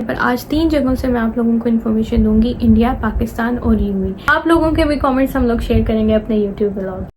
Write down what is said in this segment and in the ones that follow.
पर आज 3 जगहों से मैं आप लोगों को इन्फॉर्मेशन दूंगी, इंडिया, पाकिस्तान और यूएई। आप लोगों के भी कमेंट्स हम लोग शेयर करेंगे अपने YouTube blog.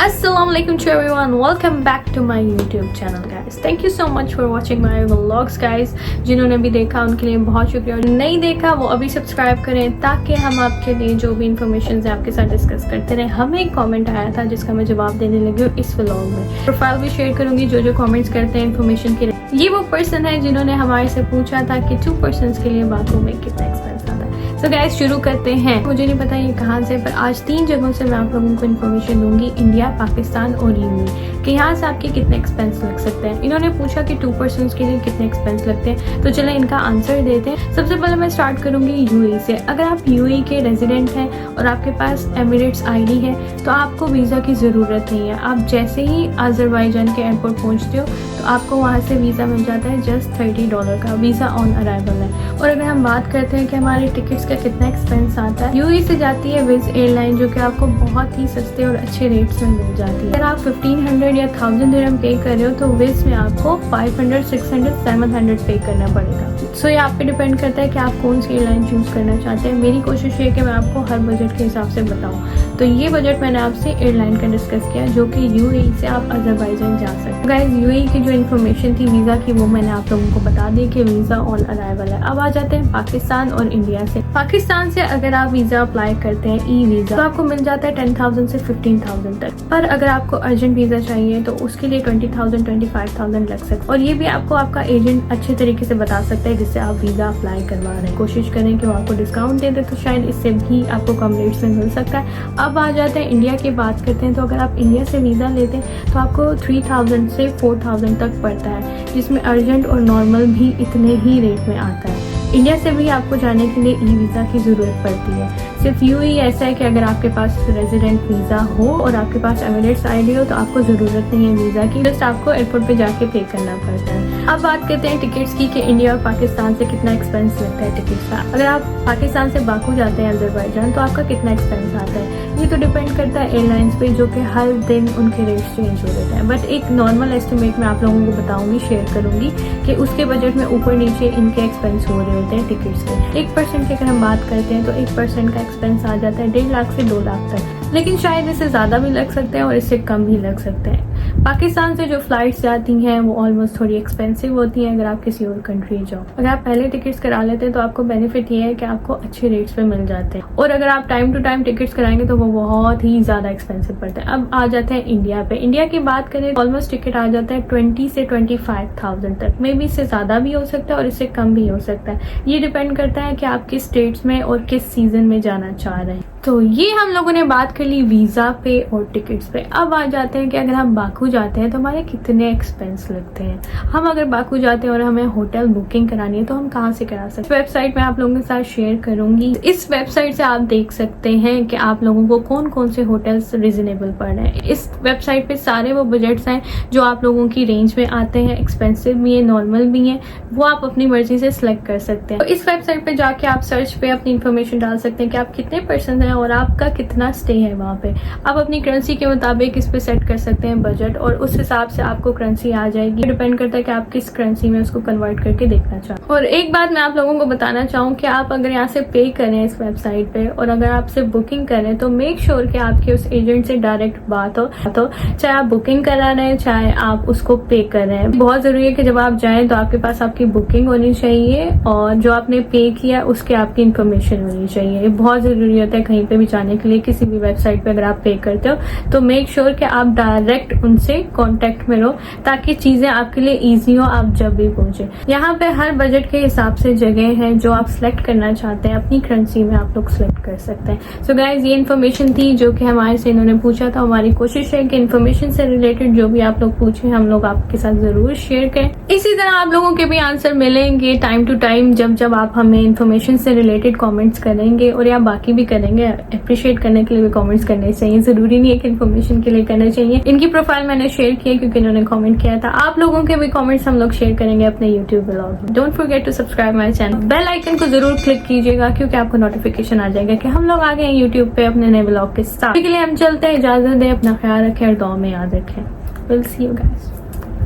Assalamualaikum to everyone, welcome back to my YouTube channel guys. Thank you so much for watching my vlogs guys. जिन्होंने भी देखा उनके लिए बहुत शुक्रिया, नहीं देखा वो अभी सब्सक्राइब करें ताकि हम आपके लिए जो भी इंफॉर्मेशन है आपके साथ डिस्कस करते रहे। हमें एक कमेंट आया था जिसका मैं जवाब देने लगी हूँ इस व्लॉग में। प्रोफाइल भी शेयर करूंगी जो जो कमेंट्स करते हैं इन्फॉर्मेशन के लिए। ये वो पर्सन है जिन्होंने हमारे से पूछा था कि 2 पर्सन के लिए बातों में कितना एक्सपेंस आता है। तो गाइस शुरू करते हैं। मुझे नहीं पता ये कहाँ से, पर आज 3 जगहों से मैं आप लोगों को इन्फॉर्मेशन दूंगी, इंडिया, पाकिस्तान और यूएई, कि यहाँ से आपके कितने एक्सपेंस लग सकते हैं। इन्होंने पूछा कि 2 पर्सन के लिए कितने एक्सपेंस लगते हैं, तो चले इनका आंसर देते हैं। सबसे पहले मैं स्टार्ट करूंगी यूएई से। अगर आप यूएई के रेजिडेंट हैं और आपके पास एमिरेट्स आईडी है तो आपको वीज़ा की ज़रूरत नहीं है। आप जैसे ही अजरबैजान के एयरपोर्ट पहुँचते हो तो आपको वहाँ से वीज़ा मिल जाता है, जस्ट $30 का वीज़ा ऑन अराइवल है। और अगर हम बात करते हैं कि हमारे टिकट्स का कितना एक्सपेंस आता है, यूएई से जाती है विज एयरलाइन जो कि आपको बहुत ही सस्ते और अच्छे रेट्स में मिल जाती है। अगर आप 1500 या 1000 दिरहम पे कर रहे हो तो विज में आपको 500, 600, 700 पे करना पड़ेगा। सो ये आप पे डिपेंड करता है कि आप कौन सी एयरलाइन चूज करना चाहते हैं। मेरी कोशिश है कि मैं आपको हर बजट के हिसाब से बताऊँ। तो ये बजट मैंने आपसे एयरलाइन का डिस्कस किया जो कि यूएई से आप अजरबैजान जा सकते हैं। गाइस यूएई की जो इन्फॉर्मेशन थी वीज़ा की वो मैंने आप लोगों को बता दी कि वीज़ा ऑन अराइवल है। अब आ जाते हैं पाकिस्तान और इंडिया से। पाकिस्तान से अगर आप वीज़ा अप्लाई करते हैं ई वीज़ा तो आपको मिल जाता है 10,000 से 15,000 तक। पर अगर आपको अर्जेंट वीज़ा चाहिए तो उसके लिए 20,000, 25,000 लग सकता है। और ये भी आपको आपका एजेंट अच्छे तरीके से बता सकता है जिससे आप वीज़ा अप्लाई करवा रहे हैं। कोशिश करें कि वो आपको डिस्काउंट दे दे तो शायद इससे भी आपको कम रेट्स में मिल सकता है। अब आ जाते हैं इंडिया की बात करते हैं। तो अगर आप इंडिया से वीज़ा लेते हैं तो आपको 3,000 से 4,000 तक पड़ता है, जिसमें अर्जेंट और नॉर्मल भी इतने ही रेट में आता है। इंडिया से भी आपको जाने के लिए ई वीज़ा की ज़रूरत पड़ती है। सिर्फ यूएई ऐसा है कि अगर आपके पास रेजिडेंट वीज़ा हो और आपके पास एमिरेट्स आईडी हो तो आपको ज़रूरत नहीं है वीज़ा की, जस्ट आपको एयरपोर्ट पे जाके पे करना पड़ता है। अब बात करते हैं टिकट्स की कि इंडिया और पाकिस्तान से कितना एक्सपेंस लगता है टिकट्स का। अगर आप पाकिस्तान से बाकू जाते हैं अजरबैजान तो आपका कितना एक्सपेंस आता है, ये तो डिपेंड करता है एयरलाइंस पे जो कि हर दिन उनके रेट्स चेंज हो जाते हैं। बट एक नॉर्मल एस्टिमेट मैं आप लोगों को बताऊंगी, शेयर करूंगी कि उसके बजट में ऊपर नीचे इनके एक्सपेंस हो रहे होते हैं टिकट्स के। 1% की अगर हम बात करते हैं तो 1% का एक्सपेंस आ जाता है 1.5 लाख से 2 लाख तक, लेकिन शायद इससे ज़्यादा भी लग सकते हैं और इससे कम भी लग सकते हैं। पाकिस्तान से जो फ्लाइट्स जाती हैं वो ऑलमोस्ट थोड़ी एक्सपेंसिव होती हैं अगर आप किसी और कंट्री जाओ। अगर आप पहले टिकट्स करा लेते हैं तो आपको बेनिफिट ये है कि आपको अच्छे रेट्स पे मिल जाते हैं, और अगर आप टाइम टू टाइम टिकट्स कराएंगे तो वो बहुत ही ज़्यादा एक्सपेंसिव पड़ता है। अब आ जाते हैं इंडिया पे। इंडिया की बात करें ऑलमोस्ट टिकट आ जाता है 20 से 25,000 तक, मे बी इससे ज़्यादा भी हो सकता है और इससे कम भी हो सकता है। ये डिपेंड करता है कि आप किस स्टेट्स में और किस सीजन में जाना चाह रहे हैं। तो ये हम लोगों ने बात कर ली वीज़ा पे और टिकट्स पे। अब आ जाते हैं कि अगर हम बाकू जाते हैं तो हमारे कितने एक्सपेंस लगते हैं। हम अगर बाकू जाते हैं और हमें होटल बुकिंग करानी है तो हम कहाँ से करा सकते हैं। वेबसाइट मैं आप लोगों के साथ शेयर करूंगी। इस वेबसाइट से आप देख सकते हैं कि आप लोगों को कौन कौन से होटल्स रिजनेबल पड़ रहे हैं। इस वेबसाइट पे सारे वो बजट्स हैं जो आप लोगों की रेंज में आते हैं, एक्सपेंसिव भी है, नॉर्मल भी है, वो आप अपनी मर्जी से सिलेक्ट कर सकते हैं। तो इस वेबसाइट पे जाके आप सर्च पे अपनी इन्फॉर्मेशन डाल सकते हैं कि आप कितने पर्सन हैं और आपका कितना स्टे है वहाँ पे। आप अपनी करेंसी के मुताबिक इस पे सेट कर सकते हैं बजट, और उस हिसाब से आपको करेंसी आ जाएगी। डिपेंड करता है कि आप किस करेंसी में उसको कन्वर्ट करके देखना चाहते हैं। और एक बात मैं आप लोगों को बताना चाहूँ कि आप अगर यहाँ से पे करें इस वेबसाइट पे और अगर आप सिर्फ बुकिंग करें तो मेक श्योर कि आपके उस एजेंट से डायरेक्ट बात हो, तो चाहे आप बुकिंग करा रहे हैं चाहे आप उसको पे कर रहे हैं। बहुत जरूरी है कि जब आप जाएं तो आपके पास आपकी बुकिंग होनी चाहिए और जो आपने पे किया उसके आपकी इन्फॉर्मेशन होनी चाहिए। ये बहुत जरूरी होता है कहीं पे भी जाने के लिए। किसी भी वेबसाइट पे अगर आप पे करते हो तो मेक श्योर कि आप डायरेक्ट उनसे कांटेक्ट में रहो ताकि चीजें आपके लिए इजी हो आप जब भी पहुंचे। यहाँ पे हर बजट के हिसाब से जगह है जो आप सिलेक्ट करना चाहते हैं, अपनी करेंसी में आप लोग सिलेक्ट कर सकते हैं। सो गाइज ये इन्फॉर्मेशन थी जो कि हमारे से इन्होंने पूछा था। हमारी कोशिश है कि इन्फॉर्मेशन से रिलेटेड जो भी आप लोग पूछे हम लोग आपके साथ जरूर शेयर करें। इसी तरह आप लोगों के भी आंसर मिलेंगे टाइम टू टाइम जब आप हमें इन्फॉर्मेशन से रिलेटेड कॉमेंट्स करेंगे, और या बाकी भी करेंगे। अप्रिशिएट करने के लिए भी कमेंट्स करने चाहिए, जरूरी नहीं है कि इन्फॉर्मेशन के लिए करना चाहिए। इनकी प्रोफाइल मैंने शेयर की है क्योंकि इन्होंने कमेंट किया था। आप लोगों के भी कमेंट्स हम लोग शेयर करेंगे अपने यूट्यूब ब्लॉग में। Don't forget to subscribe my channel, bell icon को जरूर क्लिक कीजिएगा क्योंकि आपको नोटिफिकेशन आ जाएगा कि हम लोग आ गए हैं यूट्यूब पे अपने नए ब्लॉग के साथ। इसके लिए हम चलते हैं, इजाजत दें, अपना ख्याल रखें और दुआ में याद रखें। Will see you guys.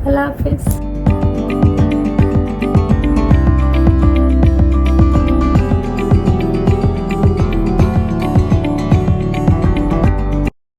अल्लाह हाफिज़।